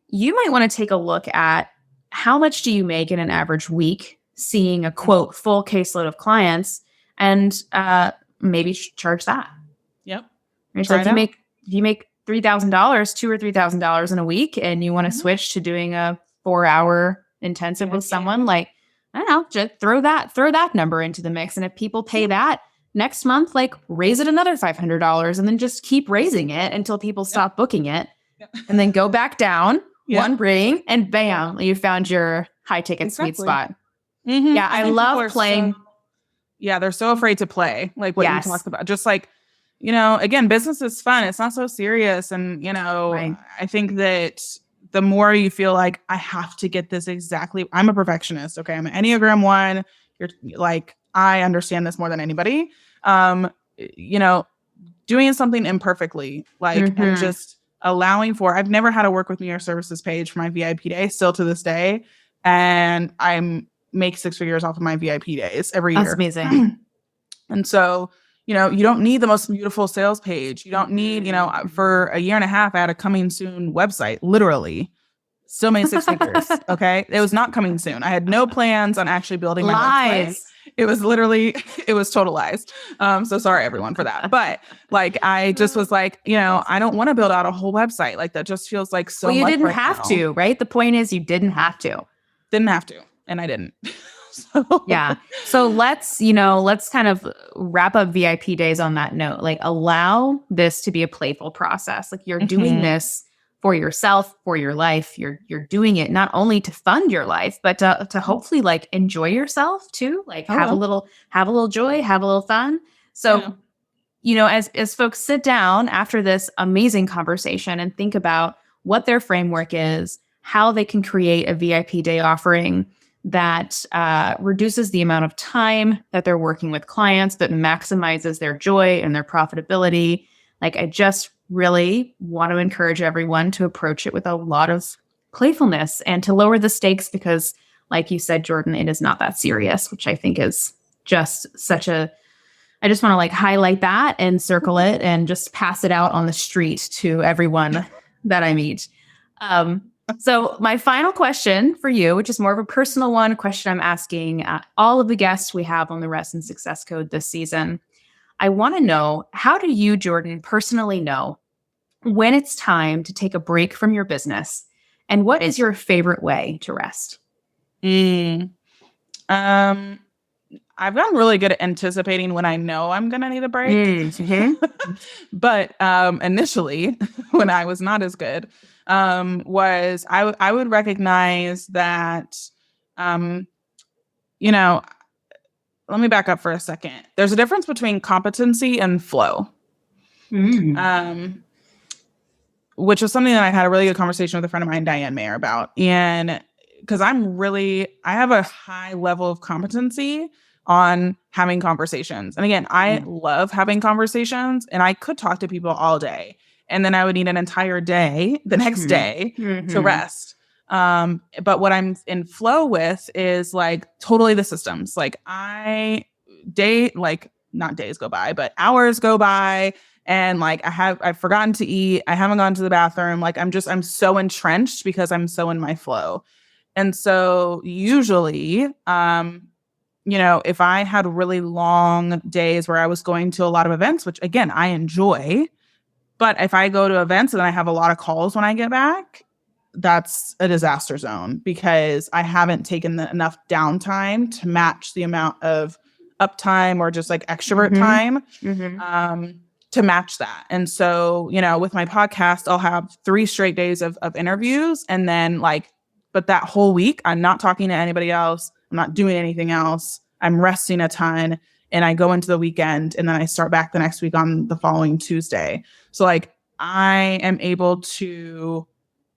you might want to take a look at how much do you make in an average week seeing a quote full caseload of clients, and maybe charge that. Yep. Right? So if you make $3,000, $2,000 or $3,000 in a week, and you want to switch to doing a 4-hour intensive with someone, like, I don't know, just throw that number into the mix. And if people pay that next month, like, raise it another $500, and then just keep raising it until people stop booking it, and then go back down one ring, and bam, you found your high ticket sweet spot. Mm-hmm. Yeah, I love playing. They're so afraid to play, like what you talked about. Just like, again, business is fun. It's not so serious. And, I think that the more you feel like, I have to get this exactly. I'm a perfectionist. Okay. I'm an Enneagram 1. You're like, I understand this more than anybody. Doing something imperfectly, like, and just allowing for, I've never had a work with me or services page for my VIP day, still to this day. And make 6 figures off of my VIP days every year. That's amazing. And so, you don't need the most beautiful sales page. You don't need, for a year and a half, I had a coming soon website, literally. Still made 6 figures. Okay. It was not coming soon. I had no plans on actually building my website. It was total lies. So sorry everyone for that. But like, I just was like, I don't want to build out a whole website. Like, that just feels like so much. Well, you didn't have to, right? The point is, you didn't have to. Didn't have to. And I didn't. So let's kind of wrap up VIP days on that note. Like, allow this to be a playful process. Like, you're doing this for yourself, for your life. You're doing it not only to fund your life, but to hopefully, like, enjoy yourself too. Like, have a little joy, have a little fun. So, as folks sit down after this amazing conversation and think about what their framework is, how they can create a VIP day offering that reduces the amount of time that they're working with clients, that maximizes their joy and their profitability. Like, I just really want to encourage everyone to approach it with a lot of playfulness and to lower the stakes, because, like you said, Jordan, it is not that serious, which I think is just I just want to, like, highlight that and circle it and just pass it out on the street to everyone that I meet. So my final question for you, which is more of a personal one, a question I'm asking all of the guests we have on the Rest and Success Code this season. I want to know, how do you, Jordan, personally know when it's time to take a break from your business? And what is your favorite way to rest? I've gotten really good at anticipating when I know I'm going to need a break. But initially, when I was not as good, was I would recognize that, let me back up for a second. There's a difference between competency and flow. Which was something that I had a really good conversation with a friend of mine, Diane Mayer, about. And because I have a high level of competency on having conversations. And again, I love having conversations, and I could talk to people all day. And then I would need an entire day the next day to rest. But what I'm in flow with is, like, totally the systems. Like, not days go by, but hours go by. And, like, I've forgotten to eat. I haven't gone to the bathroom. Like, I'm so entrenched because I'm so in my flow. And so usually, if I had really long days where I was going to a lot of events, which again, I enjoy, but if I go to events and I have a lot of calls when I get back, that's a disaster zone, because I haven't taken enough downtime to match the amount of uptime or just, like, extrovert time. to match that. And so, with my podcast, I'll have 3 straight days of interviews. And then but that whole week, I'm not talking to anybody else. I'm not doing anything else. I'm resting a ton. And I go into the weekend and then I start back the next week on the following Tuesday. So I am able to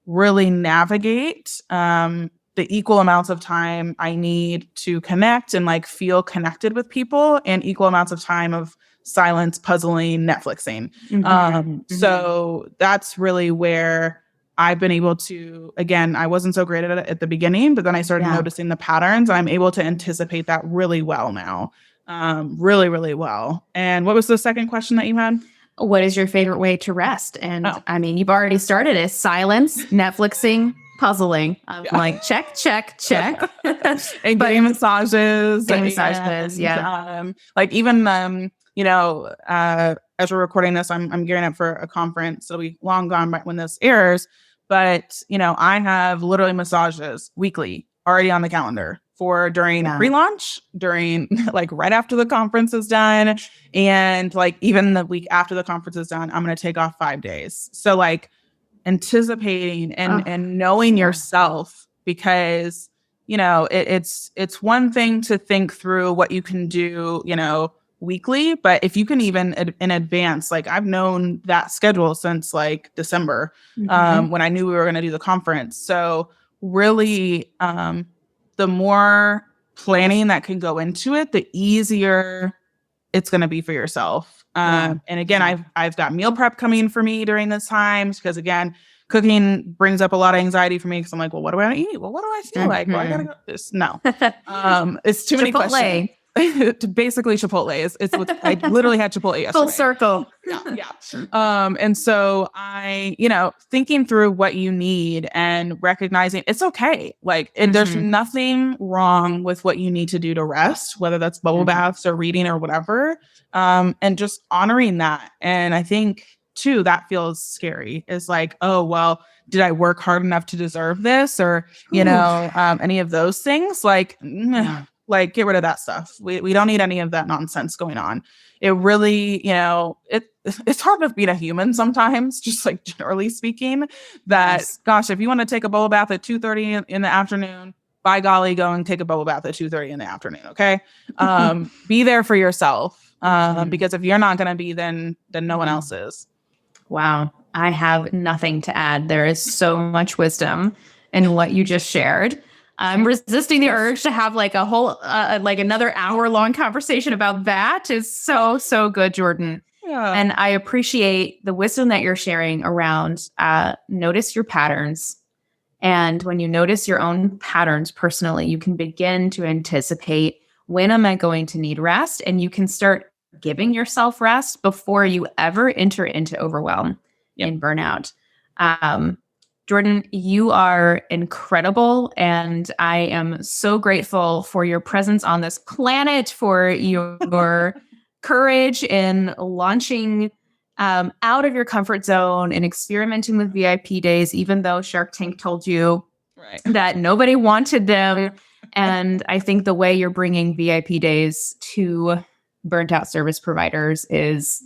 really navigate the equal amounts of time I need to connect and feel connected with people, and equal amounts of time of silence, puzzling, Netflixing. So that's really where I've been able to, again, I wasn't so great at it at the beginning, but then I started noticing the patterns. I'm able to anticipate that really well now. Really, really well. And what was the second question that you had? What is your favorite way to rest? And I mean, you've already started it. Silence, Netflixing, puzzling. I'm like, check. And getting massages. Yeah. Even, as we're recording this, I'm gearing up for a conference. It'll be long gone by when this airs. But, I have literally massages weekly already on the calendar for during pre-launch, during right after the conference is done. And even the week after the conference is done, I'm going to take off 5 days. So anticipating and knowing yourself, because, it's one thing to think through what you can do, weekly, but if you can even in advance, I've known that schedule since December, when I knew we were going to do the conference. So really, the more planning that can go into it, the easier it's going to be for yourself. And again, I've got meal prep coming for me during this time, because again, cooking brings up a lot of anxiety for me, because I'm like, well, what do I eat? Well, what do I feel like? Well, I gotta go. No, it's too many questions. Basically Chipotle. It's what I literally had Chipotle yesterday. Full circle. Yeah. And so I, thinking through what you need and recognizing it's okay. There's nothing wrong with what you need to do to rest, whether that's bubble baths or reading or whatever. And just honoring that. And I think too, that feels scary. Is oh, well, did I work hard enough to deserve this? Or, any of those things? Get rid of that stuff. We don't need any of that nonsense going on. It really, it's hard enough being a human sometimes, just generally speaking, that, gosh, if you want to take a bubble bath at 2:30 in the afternoon, by golly, go and take a bubble bath at 2:30 in the afternoon. Okay. Be there for yourself. Because if you're not going to be, then no one else is. Wow. I have nothing to add. There is so much wisdom in what you just shared. I'm resisting the urge to have a whole, another hour-long conversation about that. Is so good, Jordan. Yeah. And I appreciate the wisdom that you're sharing around notice your patterns. And when you notice your own patterns personally, you can begin to anticipate, when am I going to need rest? And you can start giving yourself rest before you ever enter into overwhelm and burnout. Jordan, you are incredible, and I am so grateful for your presence on this planet, for your courage in launching out of your comfort zone and experimenting with VIP days, even though Shark Tank told you that nobody wanted them. And I think the way you're bringing VIP days to burnt out service providers is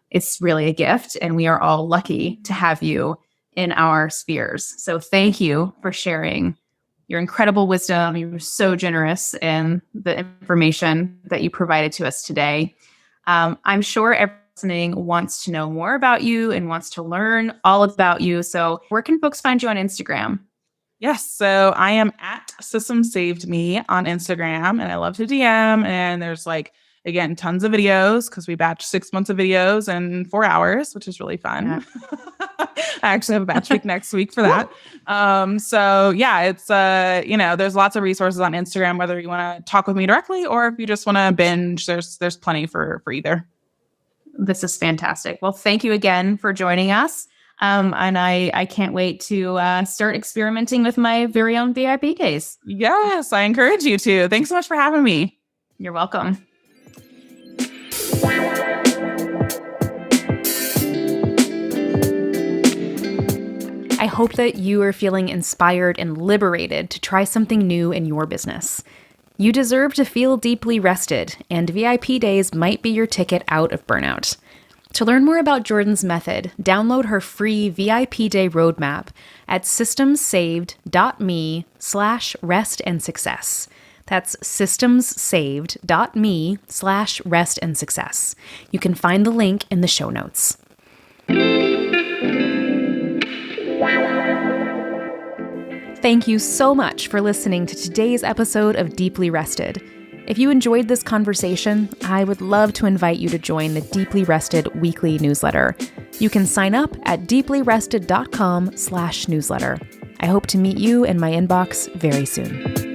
it's really a gift, and we are all lucky to have you in our spheres. So thank you for sharing your incredible wisdom. You were so generous in the information that you provided to us today. I'm sure everyone listening wants to know more about you and wants to learn all about you. So where can folks find you on Instagram? Yes. So I am at System Saved Me on Instagram, and I love to DM. And there's again, tons of videos, because we batch 6 months of videos in 4 hours, which is really fun. Yeah. I actually have a batch week next week for that. So yeah, it's, there's lots of resources on Instagram, whether you want to talk with me directly or if you just want to binge, there's plenty for either. This is fantastic. Well, thank you again for joining us. And I can't wait to start experimenting with my very own VIP days. Yes, I encourage you to. Thanks so much for having me. You're welcome. I hope that you are feeling inspired and liberated to try something new in your business. You deserve to feel deeply rested, and VIP days might be your ticket out of burnout. To learn more about Jordan's method, download her free VIP Day roadmap at systemssaved.me/rest and success. That's systemssaved.me/rest and success. You can find the link in the show notes. Thank you so much for listening to today's episode of Deeply Rested. If you enjoyed this conversation, I would love to invite you to join the Deeply Rested weekly newsletter. You can sign up at deeplyrested.com/newsletter. I hope to meet you in my inbox very soon.